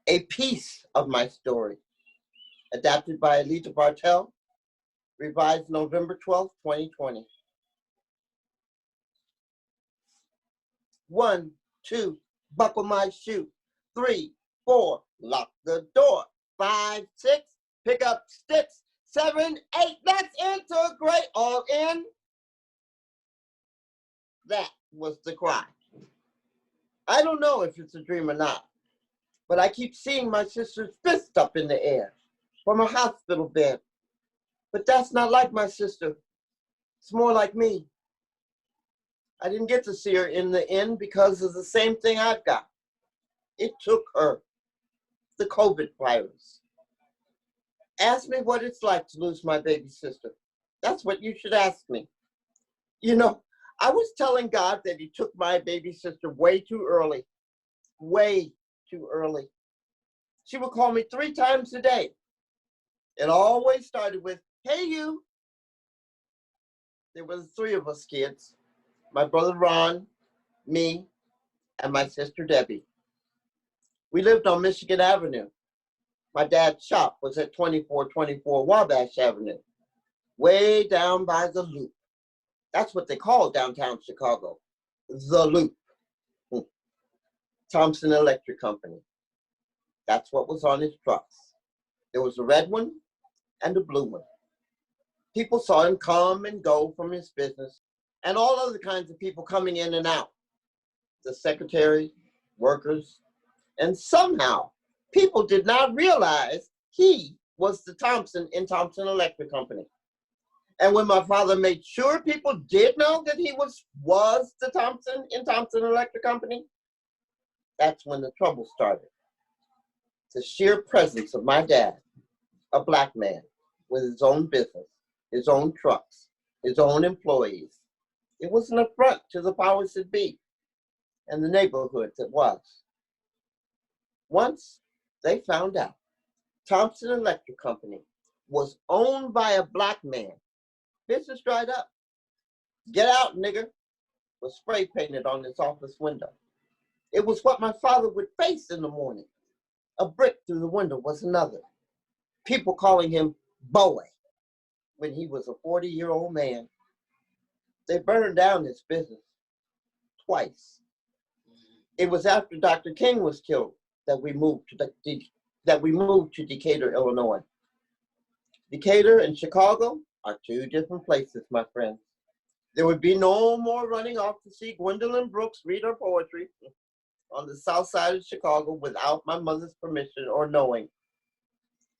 A Piece of My Story, adapted by Aleta Barthell, revised November 12th, 2020. 1, 2, buckle my shoe. 3, 4, lock the door. 5, 6, pick up sticks. 7, 8, let's integrate. All in. That was the cry. I don't know if it's a dream or not, but I keep seeing my sister's fist up in the air from a hospital bed. But that's not like my sister. It's more like me. I didn't get to see her in the end because of the same thing I've got. It took her, the COVID virus. Ask me what it's like to lose my baby sister. That's what you should ask me. You know, I was telling God that he took my baby sister way too early. Way too early. She would call me 3 times a day. It always started with, hey, you. There was 3 of us kids. My brother Ron, me, and my sister Debbie. We lived on Michigan Avenue. My dad's shop was at 2424 Wabash Avenue, way down by the Loop. That's what they call downtown Chicago, the Loop. Thompson Electric Company. That's what was on his trucks. There was a red one and a blue one. People saw him come and go from his business, and all other kinds of people coming in and out. The secretary, workers, and somehow people did not realize he was the Thompson in Thompson Electric Company. And when my father made sure people did know that he was the Thompson in Thompson Electric Company, that's when the trouble started. The sheer presence of my dad, a black man with his own business, his own trucks, his own employees. It was an affront to the powers that be and the neighborhood that was. Once they found out Thompson Electric Company was owned by a black man, business dried up. Get out, nigger, was spray painted on his office window. It was what my father would face in the morning. A brick through the window was another. People calling him Boy when he was a 40-year-old man. They burned down his business twice. It was after Dr. King was killed that we moved to Decatur, Illinois. Decatur and Chicago are 2 different places, my friends. There would be no more running off to see Gwendolyn Brooks read her poetry on the south side of Chicago without my mother's permission or knowing.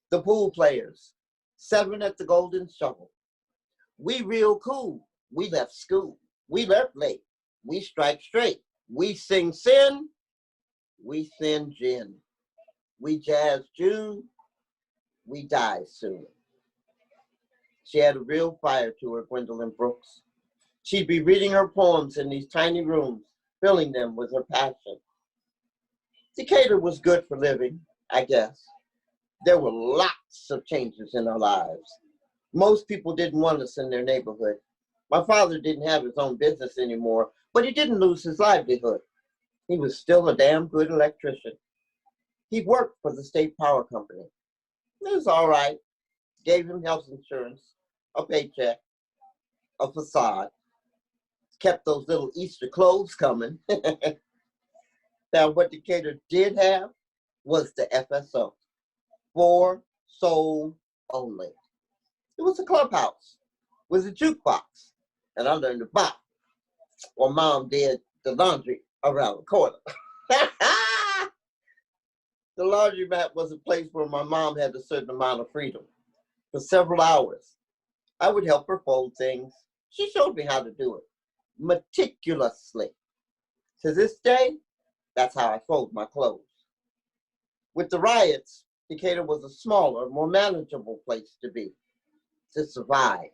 The pool players, 7 at the Golden Shovel. We real cool. We left school. We left late. We strike straight. We sing sin. We sin gin. We jazz June. We die soon. She had a real fire to her, Gwendolyn Brooks. She'd be reading her poems in these tiny rooms, filling them with her passion. Decatur was good for living, I guess. There were lots of changes in our lives. Most people didn't want us in their neighborhood. My father didn't have his own business anymore, but he didn't lose his livelihood. He was still a damn good electrician. He worked for the state power company. It was all right. Gave him health insurance, a paycheck, a facade. Kept those little Easter clothes coming. Now, what Decatur did have was the FSO, for soul only. It was a clubhouse with a jukebox, and I learned to bop while Mom did the laundry around the corner. The laundromat was a place where my mom had a certain amount of freedom. For several hours, I would help her fold things. She showed me how to do it meticulously. To this day, that's how I fold my clothes. With the riots, Decatur was a smaller, more manageable place to be, to survive.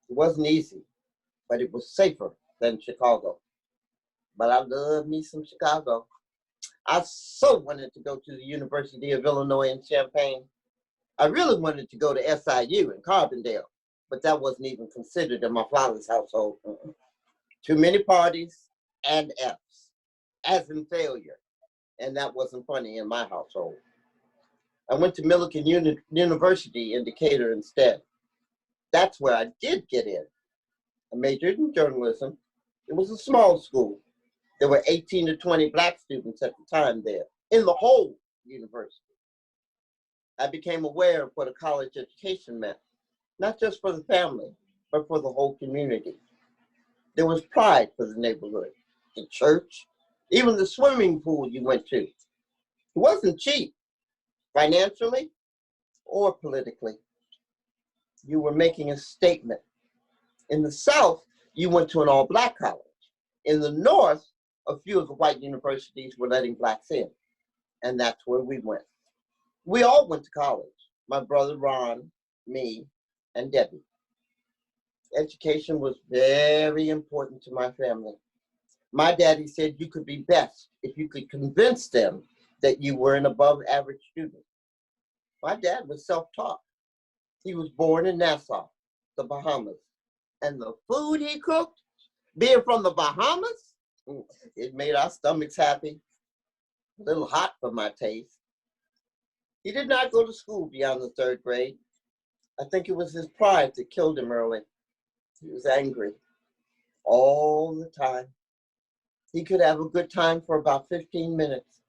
It wasn't easy, but it was safer than Chicago. But I love me some Chicago. I so wanted to go to the University of Illinois in Champaign. I really wanted to go to SIU in Carbondale, but that wasn't even considered in my father's household. Too many parties and F's, as in failure. and that wasn't funny in my household. I went to Millikan University in Decatur instead. That's where I did get in. I majored in journalism. It was a small school. There were 18 to 20 black students at the time there, in the whole university. I became aware of what a college education meant, not just for the family, but for the whole community. There was pride for the neighborhood, the church, even the swimming pool you went to. It wasn't cheap, financially or politically. You were making a statement. In the South, you went to an all-black college. In the North, a few of the white universities were letting blacks in, and that's where we went. We all went to college. My brother Ron, me, and Debbie. Education was very important to my family. My daddy said you could be best if you could convince them that you were an above average student. My dad was self-taught. He was born in Nassau, the Bahamas. And the food he cooked, being from the Bahamas, it made our stomachs happy. A little hot for my taste. He did not go to school beyond the 3rd grade. I think it was his pride that killed him early. He was angry all the time. He could have a good time for about 15 minutes,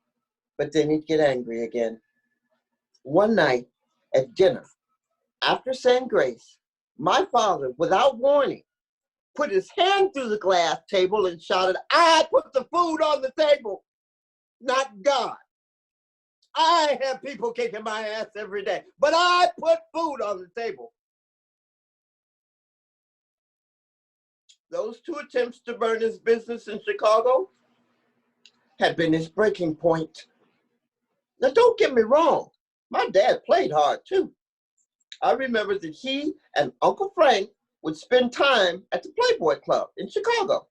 but then he'd get angry again. One night at dinner, after saying grace, my father, without warning, put his hand through the glass table and shouted, "I put the food on the table, not God. I have people kicking my ass every day, but I put food on the table." Those 2 attempts to burn his business in Chicago had been his breaking point. Now, don't get me wrong. My dad played hard, too. I remember that he and Uncle Frank would spend time at the Playboy Club in Chicago,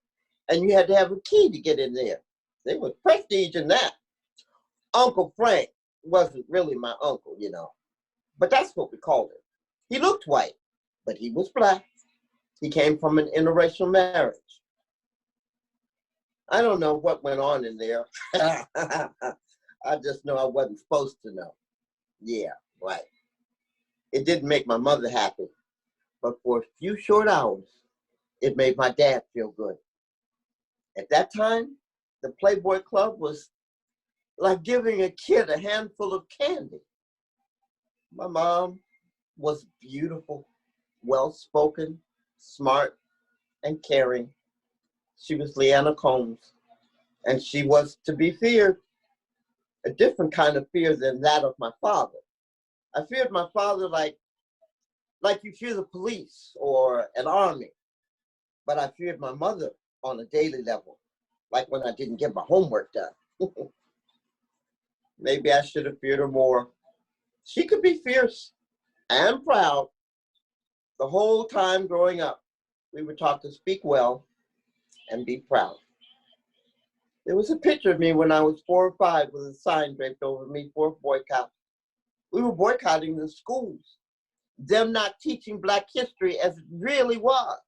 and you had to have a key to get in there. There was prestige in that. Uncle Frank wasn't really my uncle, but that's what we called him. He looked white, but he was black. He came from an interracial marriage. I don't know what went on in there. I just know I wasn't supposed to know. Yeah, right. It didn't make my mother happy, but for a few short hours, it made my dad feel good. At that time, the Playboy Club was like giving a kid a handful of candy. My mom was beautiful, well-spoken, smart, and caring. She was Leanna Combs, and she was to be feared, a different kind of fear than that of my father. I feared my father like you fear the police or an army, but I feared my mother on a daily level, like when I didn't get my homework done. Maybe I should have feared her more. She could be fierce and proud. The whole time growing up, we were taught to speak well and be proud. There was a picture of me when I was 4 or 5 with a sign draped over me for a boycott. We were boycotting the schools, them not teaching Black history as it really was.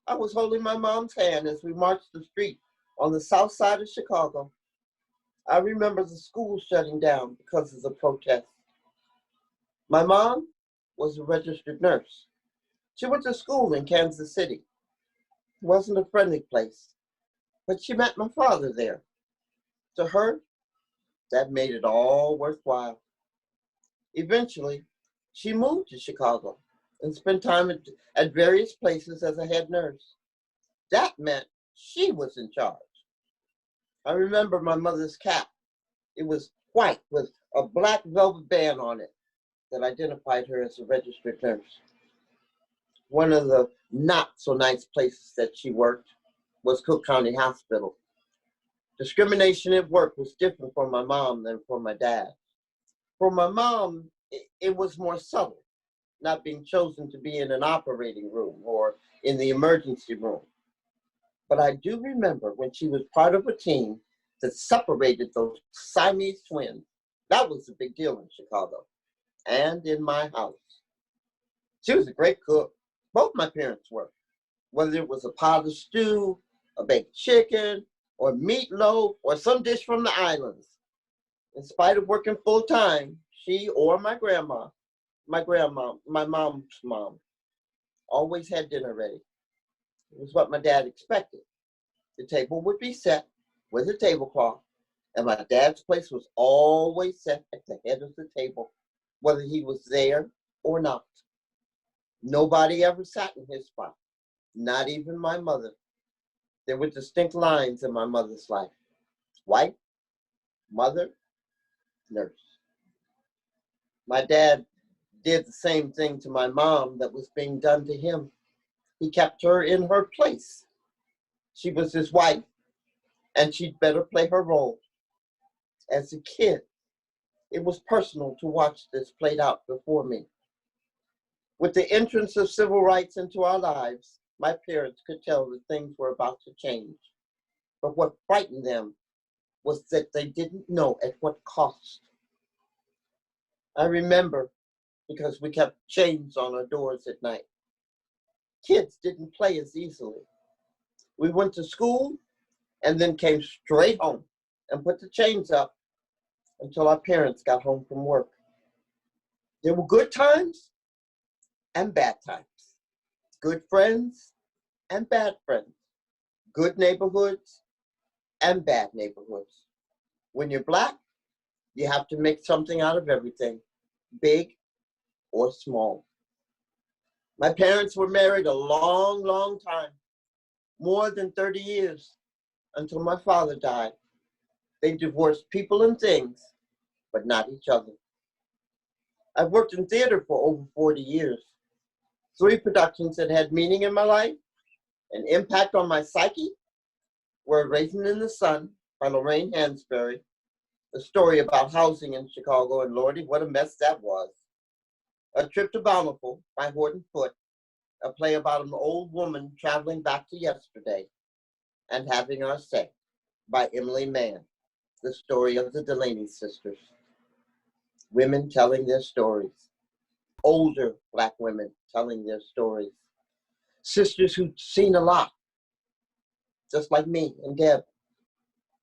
I was holding my mom's hand as we marched the street on the south side of Chicago. I remember the school shutting down because of the protest. My mom was a registered nurse. She went to school in Kansas City. It wasn't a friendly place, but she met my father there. To her, that made it all worthwhile. Eventually, she moved to Chicago and spent time at various places as a head nurse. That meant she was in charge. I remember my mother's cap. It was white with a black velvet band on it that identified her as a registered nurse. One of the not so nice places that she worked was Cook County Hospital. Discrimination at work was different for my mom than for my dad. For my mom, it was more subtle, not being chosen to be in an operating room or in the emergency room. But I do remember when she was part of a team that separated those Siamese twins. That was a big deal in Chicago and in my house. She was a great cook. Both my parents were. Whether it was a pot of stew, a baked chicken, or meatloaf or some dish from the islands. In spite of working full time, she or my mom's mom, always had dinner ready. It was what my dad expected. The table would be set with a tablecloth, and my dad's place was always set at the head of the table, whether he was there or not. Nobody ever sat in his spot, not even my mother. There were distinct lines in my mother's life: wife, mother, nurse. My dad did the same thing to my mom that was being done to him. He kept her in her place. She was his wife, and she'd better play her role. As a kid, it was personal to watch this played out before me. With the entrance of civil rights into our lives, my parents could tell that things were about to change. But what frightened them was that they didn't know at what cost. I remember because we kept chains on our doors at night. Kids didn't play as easily. We went to school and then came straight home and put the chains up until our parents got home from work. There were good times and bad times, good friends and bad friends, good neighborhoods and bad neighborhoods. When you're Black, you have to make something out of everything, big or small. My parents were married a long, long time, more than 30 years, until my father died. They divorced people and things, but not each other. I've worked in theater for over 40 years. 3 productions that had meaning in my life, an impact on my psyche, were Raisin in the Sun by Lorraine Hansberry, a story about housing in Chicago, and Lordy, what a mess that was. A Trip to Bountiful by Horton Foote, a play about an old woman traveling back to yesterday, and Having Our Say by Emily Mann, the story of the Delaney sisters. Women telling their stories. Older Black women telling their stories. Sisters who'd seen a lot, just like me and Deb.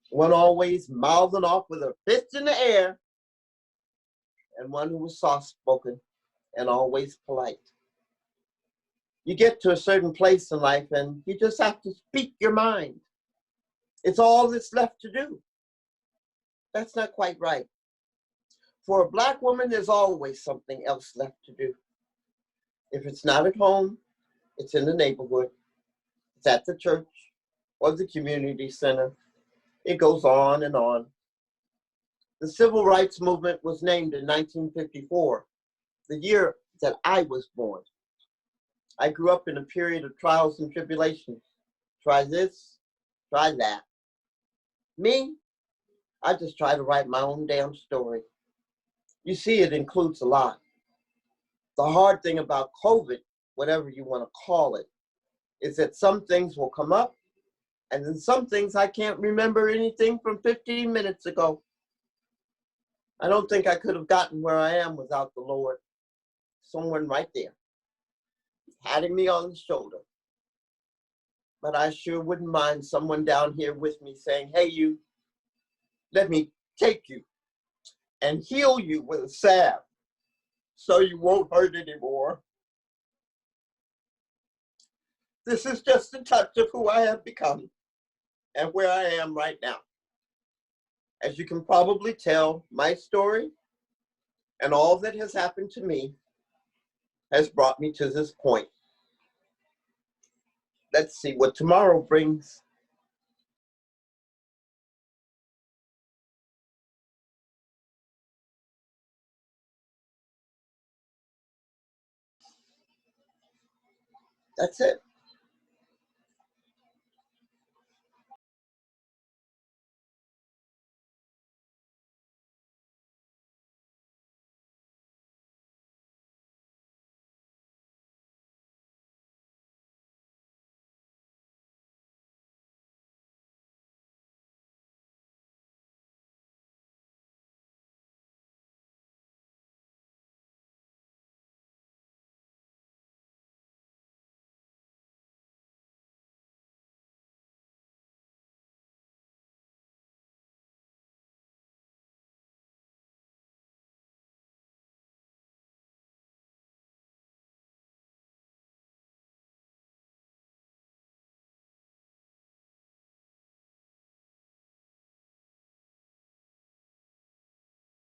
One always mouthing off with her fist in the air, and one who was soft-spoken and always polite. You get to a certain place in life and you just have to speak your mind. It's all that's left to do. That's not quite right. For a Black woman, there's always something else left to do. If it's not at home, it's in the neighborhood, it's at the church or the community center. It goes on and on. The Civil Rights Movement was named in 1954, the year that I was born. I grew up in a period of trials and tribulations. Try this, try that. Me, I just try to write my own damn story. You see, it includes a lot. The hard thing about COVID, whatever you want to call it, is that some things will come up, and then some things I can't remember anything from 15 minutes ago. I don't think I could have gotten where I am without the Lord. Someone right there, patting me on the shoulder. But I sure wouldn't mind someone down here with me saying, hey, you, let me take you and heal you with a salve so you won't hurt anymore. This is just a touch of who I have become and where I am right now. As you can probably tell, my story and all that has happened to me has brought me to this point. Let's see what tomorrow brings. That's it.